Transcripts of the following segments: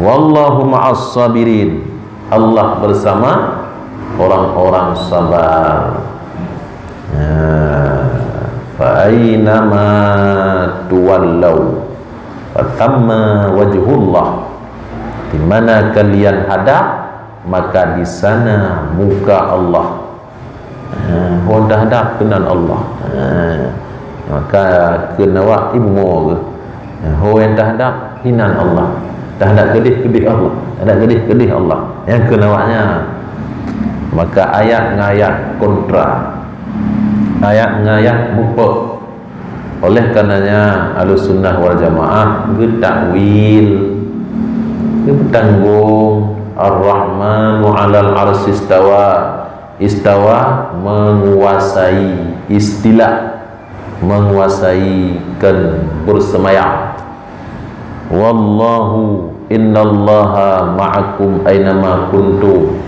wallahu ma'as sabirin, Allah bersama orang-orang sabar. Fa aynama tuwallau fathamma wajhullah, di mana kalian hadap maka di sana muka Allah. Orang dah hadap kenal Allah, maka kena wak ibu mo ke. Orang dah hadap hinan Allah, dah hadap gedih Allah, dah gedih Allah yang kena waknya. Maka ayat ngayat kontra, ayat ngayat mupuk. Oleh karenanya Ahlussunnah wal Jamaah getakwil, bertanggung Ar-Rahmanu 'alal 'arsy istawa. Istawa menguasai, istilah menguasai kan bersemayam. Wallahu innallaha ma'akum aynama kuntum,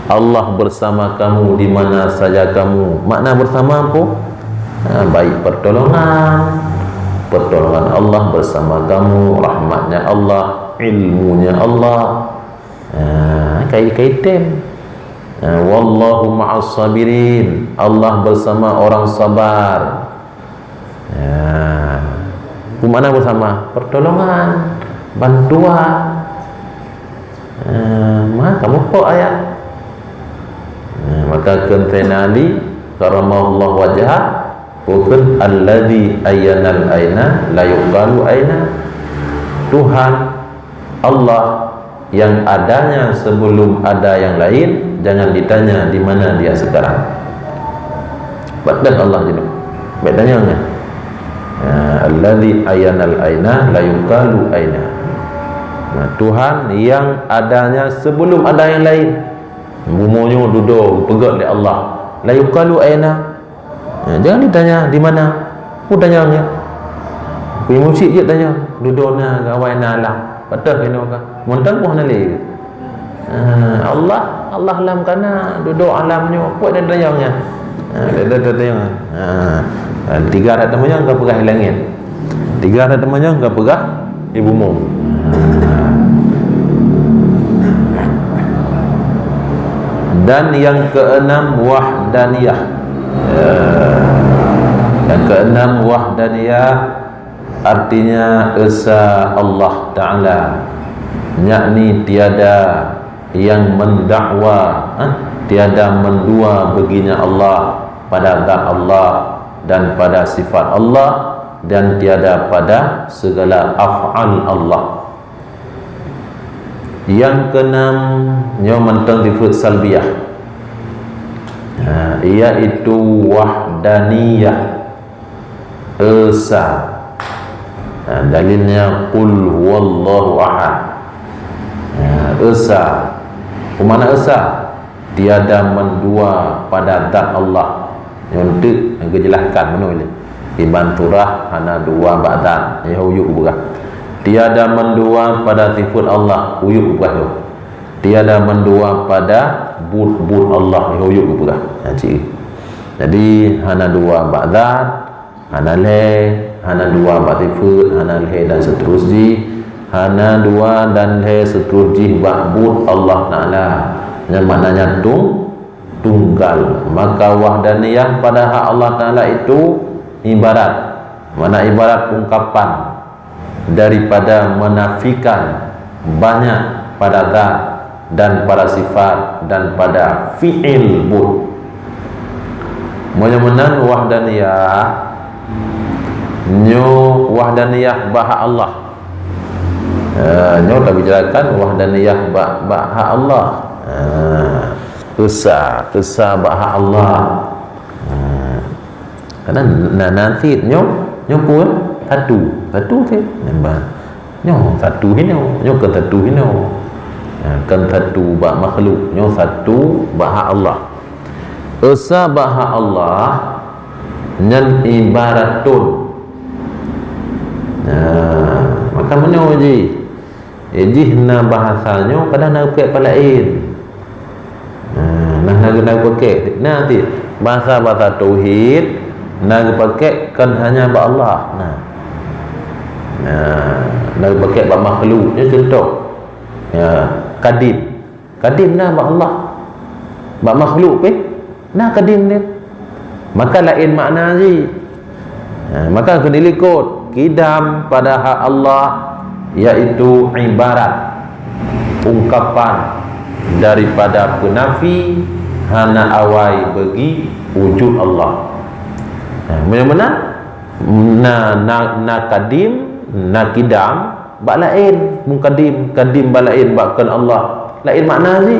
Allah bersama kamu di mana saja kamu. Makna bersama apa? Baik pertolongan Allah bersama kamu, rahmatnya Allah, ilmunya Allah, kait-kaitan. Wallahu ma'as sabirin, Allah bersama orang sabar. Mana bersama? Pertolongan, bantuan. Kamu kok ayat? Maka kentena Ali karamallahu wajhah, bukan alladzi ayyanal aina la yuqalu aina. Tuhan Allah yang adanya sebelum ada yang lain, jangan ditanya di mana dia sekarang. Badan Allah jenuh bedanya alladzi ayyanal aina la yuqalu aina. Tuhan yang adanya sebelum ada yang lain, bumonyo duduk pegat oleh Allah, la yuqalu aina. Jangan ditanya di mana. Tanyanya pergi musik je tanya dudukna gawaina lah patah kena ka montan pun nali. Allah alam kana duduk alamnya apa dia tanyanya. Dia tanya. Tiga ada temannya enggak pegah langit, tiga ada temannya enggak pegah ibu mu. Dan yang keenam wahdaniyah. Yang keenam wahdaniyah artinya esa Allah Ta'ala, yakni tiada yang mendakwa, tiada mendua baginya Allah pada zat Allah dan pada sifat Allah, dan tiada pada segala af'al Allah. Yang keenam yang mentang sifat salbiyah, iaitu wahdaniyah, esa. Dalilnya qul huwallahu ahad. Esa, mana esa? Tiada mendua pada zat Allah. Yang kejelaskan mana ini? Iban turah hana dua ba'dan. Ya uyuk berah. Tiada mendua pada sifat Allah, uyuk berah tu. Tiada mendua pada but Allah, ya uyuk berah. Jadi hana dua ba'dan, hana le, hana dua batifut, hana le dan seterusnya, hana dua dan le seterusnya ba'bud Allah Ta'ala, yang maknanya tunggal. Maka wahdaniyah pada hak Allah Ta'ala itu ibarat, mana ibarat ungkapan daripada menafikan banyak pada zat dan pada sifat dan pada fi'il bud. Menyamanan wahdaniyah nyo wahdaniyah bahak Allah. Nyo tak bicarakan wahdaniyah bahak Allah. Esa bahak Allah. Karena nanti nyo pun satu ke nyo satu hino, nyo ke satu hino. Kan satu bah makhluk, nyo satu bahak Allah. Esa bahak Allah nyan ibaratun. Maka mana ji? Jihna bahasanya kadang nak pakai palain. Nak pakai nanti bahasa tauhid nak pakai kan hanya ba Allah. Nak pakai ba makhluknya contoh. kadim na ba Allah ba makhluk na kadim dia, maka lain makna je. Maka kena ikut kidam pada hak Allah, iaitu ibarat ungkapan daripada penafi hana awai bagi wujud Allah. Mana-mana na kadim na kidam bak lain mungkadim kadim bak lain bakkan Allah lain makna je.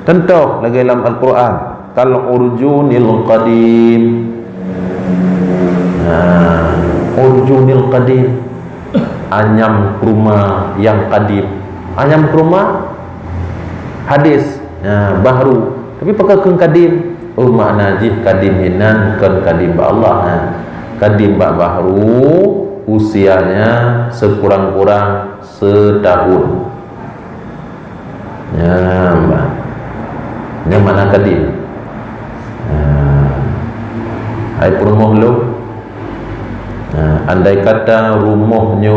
Contoh lagi dalam Al-Quran, kal urjunil qadim. Urjunil qadim, anyam kurma yang kadim. Anyam kurma hadis baru, tapi pakai keng kadim. Oh makna je kadim hinan kan kadim ba Allah. Kadim ba baru, usianya sekurang-kurang setahun. Yang mana kadim? Hai rumah lu, andai kata rumahnya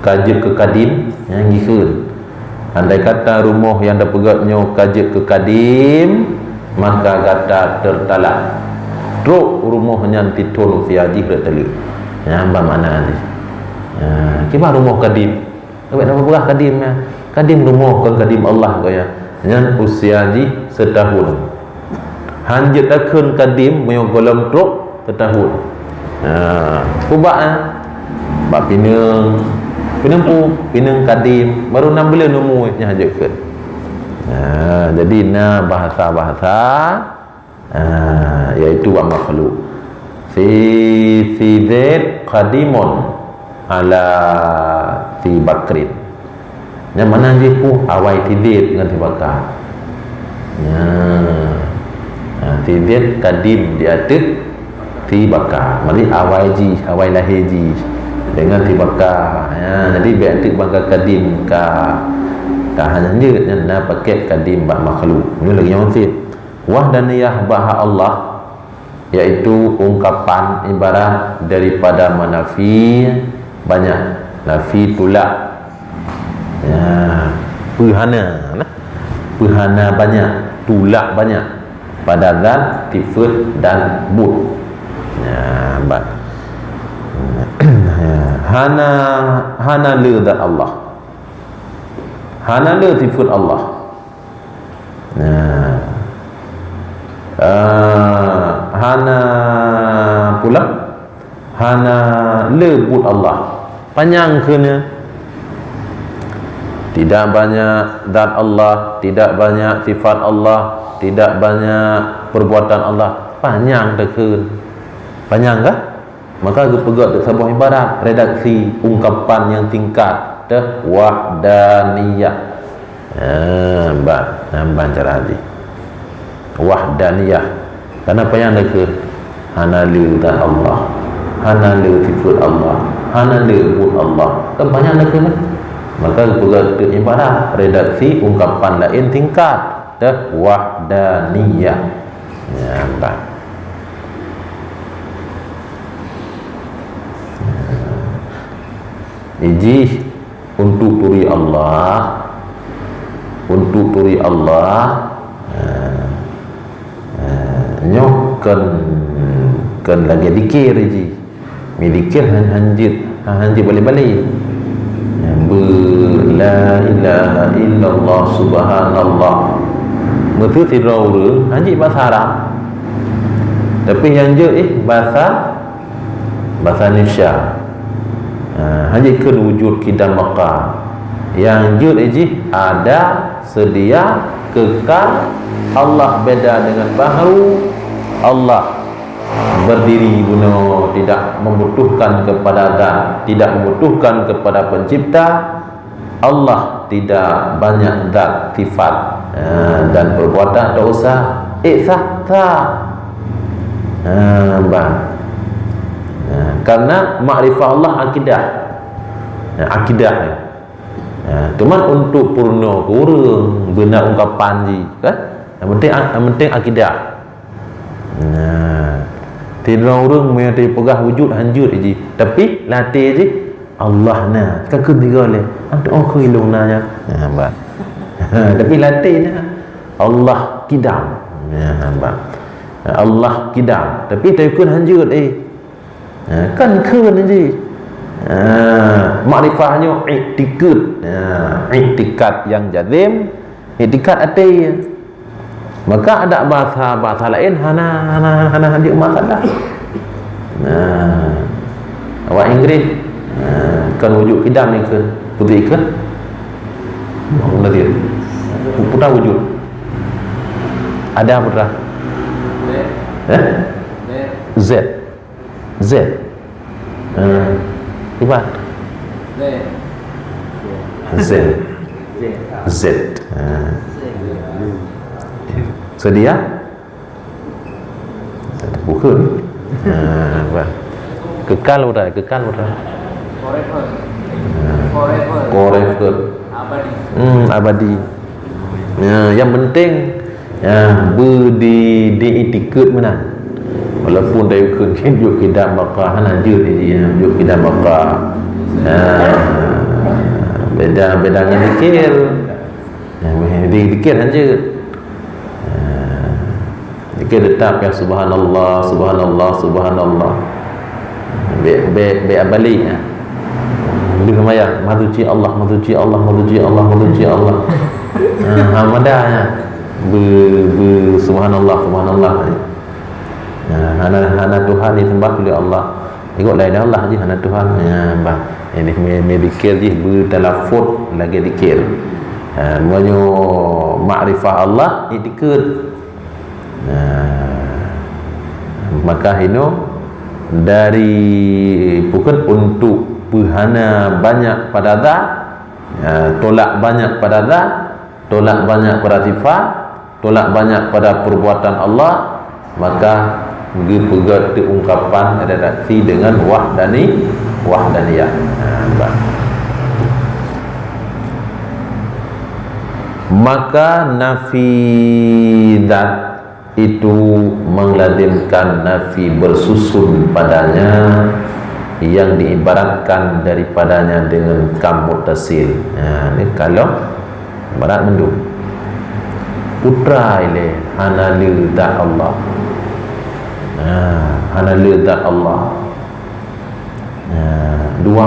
kajik ke kadim, yang ngikut. Andai kata rumah yang dah pegatnya kajik ke kadim, maka kata tertalak. Truk rumahnya titun fiaji bertali. Apa mana ni? Kibar rumah kadim. Kau nak berah kadimnya? Kadim rumah kan kadim Allah kau ya. Yang usia ji setahun. Hanjit akun kadim menyok kolam truk setahun. Kubak bak pinang kadim baru 6 bulan umurnya hanjitkan. Jadi bahasa-bahasa iaitu wa makhluk. Si Zaid qadimun ala si Bakrin. Yang mana je pun awai si Zaid dengan si Bakar. Si Zaid kadim di atas si Bakar. Mari awai lahir ji dengan si Bakar. Jadi biar atas bangka kadim ka hanya je nak pakai kadim bak makhluk. Ini lagi yang masih wahdaniyah baha Allah, iaitu ungkapan ibarat daripada manafi banyak, nafi tulak, pehana banyak, tulak banyak pada zat, sifat dan but. Hana le zat Allah, hana le sifat Allah. Hana pula hana lebut Allah, panjang kena tidak banyak zat Allah, tidak banyak sifat Allah, tidak banyak perbuatan Allah, panjang tekun. Panjang kah? Maka aku pegat sebuah ibarat redaksi ungkapan yang tingkat wahdaniyah. Nampak cara ni wahdaniyah. Kenapa yang nak ke hana li zat Allah, hana li sifat Allah, hana li wujud Allah, kan banyak nak ke. Maka juga ibarat redaksi ungkapan lain tingkat wahdaniyah. Nampak. Iji untuk turi Allah, untuk turi Allah, nyok kan lagi dikir je, dikir hanjit balik-balik. La ilaha illallah subhanallah. Mesti tirau re hanjit bahasa Arab. Tapi yang je bahasa Indonesia. Hanjit kan wujud kidam maqam. Yang je ada, sedia, kekal. Allah beda dengan baharu. Allah berdiri guna, tidak membutuhkan kepada zat, tidak membutuhkan kepada pencipta. Allah tidak banyak zat, sifat dan perbuatan, tak usah karena makrifah Allah akidah. Cuman untuk purna kurang benar ungkapan je kan. Yang penting akidah. Tidak orang yang pegah wujud hanjut je, tapi latih je Allah na kan kun tiga le antu oh ilung nanya ba tapi latih na Allah kidam ba Allah kidam tapi tak kun hanjut kan kun je makrifahnya i'tikad yang jazim, i'tikad hati. Maka ada bahasa lain hana dia masalah. Awak Inggeris kan wujud kidam ni ke putih ke? Allah dia. Putra wujud. Ada putra. Z. Ibat Z sedia bukan kekal forever abadi yang penting diikut mana walaupun dia kena yuk kita bakal lanjut dia yuk kita bakal beda dengan dikir dikir lanjut dikir tetap yang subhanallah be abali dia semayang maduci Allah hamadanya subhanallah hana Tuhan disembah oleh Allah ikut lain Allah je hana Tuhan bah ini dikir je bertalafut lagi dikir namanya makrifah Allah ikut maka ini dari bukan untuk berhana banyak pada zat tolak banyak pada zat tolak banyak pada sifat tolak banyak pada perbuatan Allah maka pegat ungkapan redaksi dengan wahdaniyah. Maka nafi zat itu melazimkan nafi bersusun padanya yang diibaratkan daripadanya dengan kam muttasil. Ini kalau ibarat mendung putra ile hana zat Allah hana zat Allah dua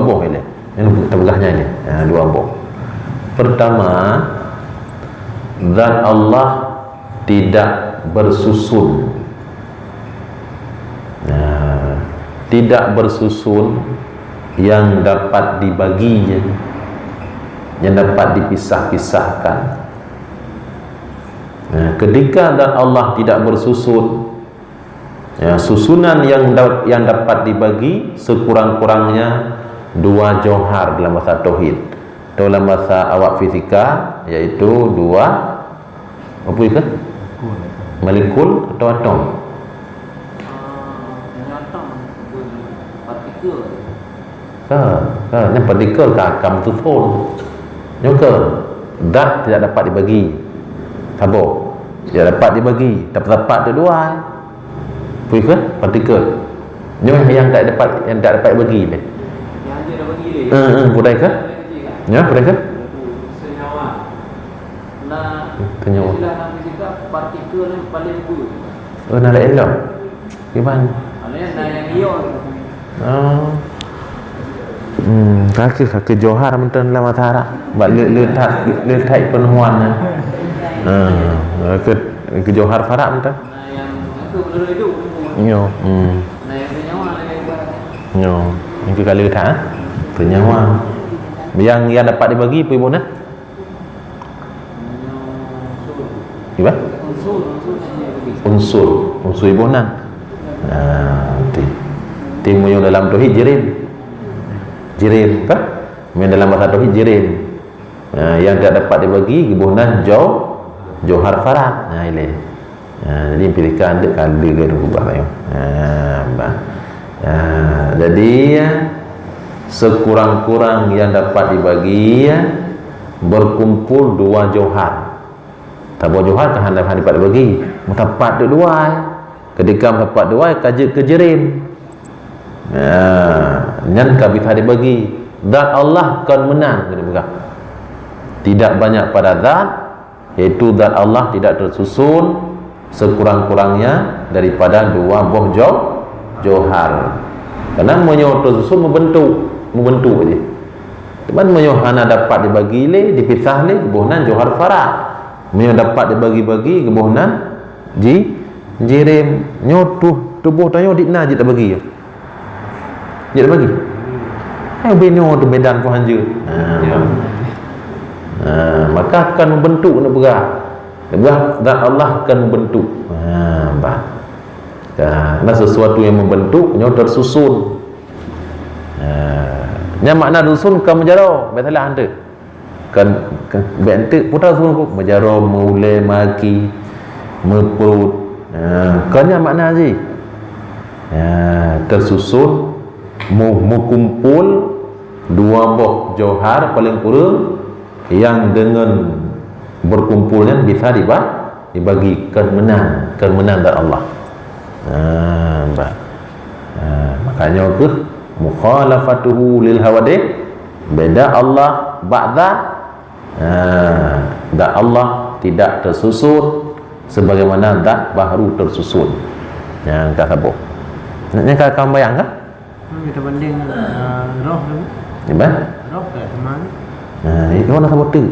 boh ile ini terbelahnya ini dua boh. Pertama, zat Allah tidak bersusun tidak bersusun yang dapat dibagi yang dapat dipisah-pisahkan. Ketika zat Allah tidak bersusun susunan yang dapat dibagi sekurang-kurangnya dua johar dalam bahasa tauhid. Dalam bahasa awak fisika iaitu dua apa itu? Molekul atau atom? Ini partikel kam tu phone. Nyoka zat tidak dapat dibagi. Sabuk tidak dapat dibagi. Dapat tu dua. Apa itu? Partikel. Yang tak dapat dibagi ni. Yang dia dah bagi ni. Budai ke? Ya, budai ke? Senyawa. Senyawa. Istilah dalam fisika partikel ni paling dua. Nak elok. Gimana? Yang ion. Kaki johar mentang dalam matahari buat letak penuhan ke johar farak mentang yang itu benar hidup yo yang bernyawa yo yang kali letak bernyawa yang dapat dibagi apa ibu nak gimana unsur ibu nak timu yang dalam tauhid jirim apa? Main dalam bahasa tauhid jirim. Yang tak dapat dibagi gibunan johar farak. Ini. Jadi pilihan dia kali dia berubah ayo. Jadi sekurang-kurang yang dapat dibagi berkumpul dua johar. Tabur johar kan dapat dibagi. Mendapat dua. Ketika mendapat dua kaji ke jirim. Nyan ka bisa dibagi. Zat Allah kan menang kena pegang. Tidak banyak pada zat, iaitu zat Allah tidak tersusun sekurang-kurangnya daripada dua buah johar. Karena menyo tersusun membentuk aja. Teman menyo hana dapat dibagi le, dipisah le, kebunan johar farad. Menyo dapat dibagi-bagi kebunan jirim. Nyo tubuh tanyo dikna je tak bagi. Dia tak bagi. Bino tu medan pun hanja. Maka akan membentuk nak berah. Dan Allah akan membentuk. Karena sesuatu yang membentuk nyo tersusun. Yang makna susun kan menjaro, betul anda. Kan bentuk putar susun menjaro, mulai maki, meput. Kan yang makna gì? Tersusun, kumpul dua buah johar paling kurang yang dengan berkumpulnya bisa dibagikan menang dari Allah. Makanya ke mukhalafatuhu lil hawadith, beda Allah ba'da, dan Allah tidak tersusun sebagaimana dak baru tersusun. Yang kata boh. Nak kamu bayang kan? Kita banding roh tu. Gimana? Roh ke teman. Itu nak sebut tu.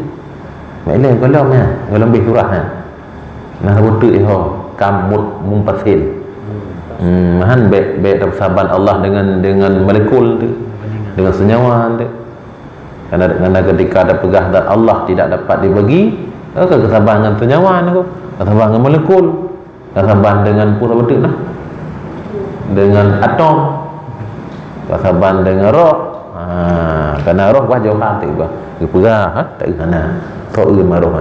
Baiklah kalau ya, kalau lebih surah ya. Nak sebut tu kamut mumpasil. Mahan baik tersaban Allah dengan molekul tu, dengan senyawa tu. Karena ketika ada pegah dan Allah tidak dapat dibagi, kesabaran dengan senyawa tu, kesabaran dengan molekul, kesabaran dengan pura betul lah, dengan atom, kesabaran dengan roh. Karena roh wah jauh hati bah, pegah tak kena, tak maroh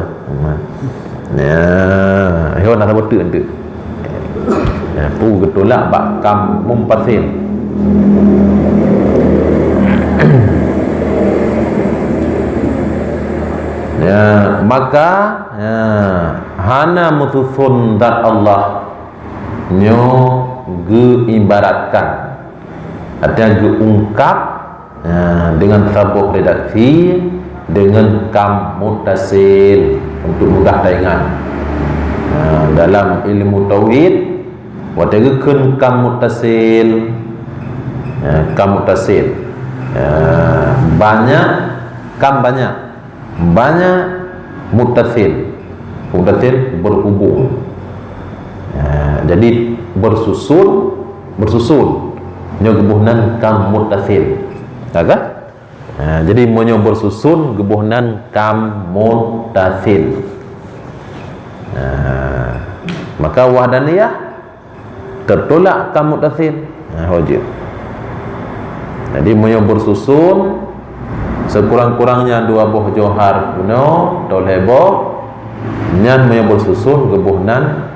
hewan nak betul tu. Pu getulak bak kam mumpasil. Maka hana mutusun zat Allah nyo ibaratkan, artinya ungkap dengan sabuh redaksi dengan kam mutasil untuk mudah taingan. Dalam ilmu tauhid wadageun kam mutasil, banyak mutasil berhubung. Jadi bersusun nyo gebuhnan kam mutasil. Agak? Jadi monyo bersusun gebuhnan kam mutasil. Maka wahdaniyah tertolak kam mutasil. Hujud. Jadi monyo bersusun sekurang-kurangnya dua buah johar kuno tolebo nyan monyo bersusun gebuhnan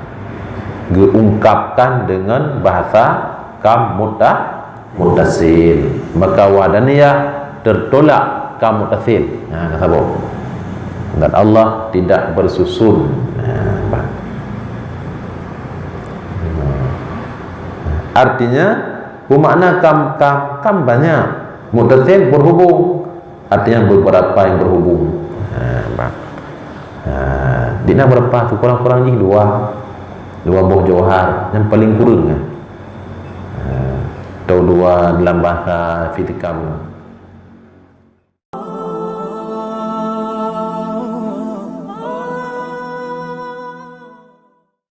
geungkapkan dengan bahasa kam mutasil. Maka wahdaniyah tertolak kam mutasil. Kata apa? Dan Allah tidak bersusun. Artinya bermakna kam banyak, mutasil berhubung, artinya beberapa yang berhubung. Dina berapa tu kurang-kurang ni dua buah johar yang paling kurang atau dua dalam bahasa fitikam.